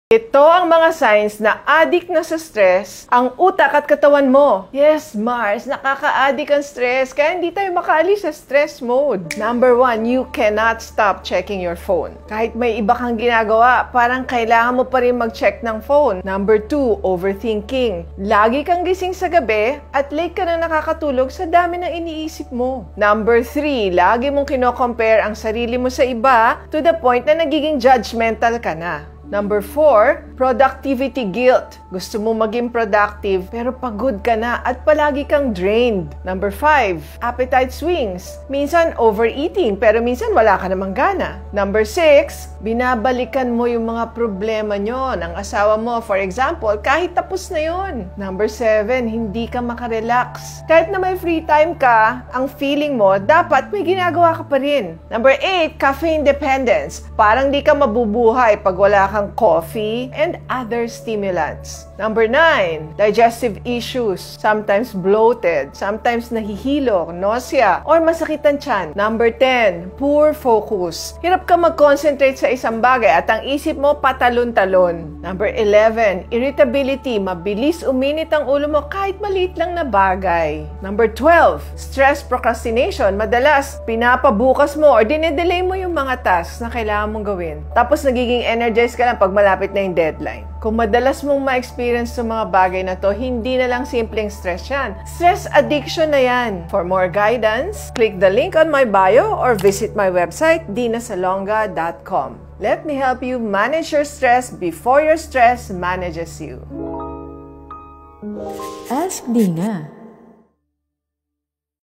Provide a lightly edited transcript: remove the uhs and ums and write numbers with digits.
Ito ang mga signs na addict na sa stress ang utak at katawan mo. Yes, Mars, nakaka-addict ang stress, kaya hindi tayo makaalis sa stress mode. Number 1, you cannot stop checking your phone. Kahit may iba kang ginagawa, parang kailangan mo pa rin mag-check ng phone. Number 2, overthinking. Lagi kang gising sa gabi at late ka na nakakatulog sa dami ng iniisip mo. Number 3, lagi mong kino-compare ang sarili mo sa iba to the point na nagiging judgmental ka na. Number 4, productivity guilt. Gusto mo maging productive pero pagod ka na at palagi kang drained. Number 5, appetite swings. Minsan overeating pero minsan wala ka namang gana. Number 6, binabalikan mo yung mga problema nyo ng asawa mo. For example, kahit tapos na yun. Number 7, hindi ka makarelax. Kahit na may free time ka, ang feeling mo, dapat may ginagawa ka pa rin. Number 8, caffeine dependence. Parang di ka mabubuhay pag wala kang coffee and other stimulants. Number 9, digestive issues. Sometimes bloated, sometimes nahihilo, nausea, or masakit ang tiyan. Number 10, poor focus. Hirap ka mag-concentrate sa isang bagay at ang isip mo patalon-talon. Number 11, irritability. Mabilis uminit ang ulo mo kahit maliit lang na bagay. Number 12, stress procrastination. Madalas, pinapabukas mo or dinedelay mo yung mga tasks na kailangan mong gawin. Tapos nagiging energized ka lang pag malapit na yung deadline. Kung madalas mong ma-experience sa mga bagay na to, hindi na lang simpleng stress yan. Stress addiction na yan. For more guidance, click the link on my bio or visit my website, dinasalonga.com. Let me help you manage your stress before your stress manages you. Ask Dina.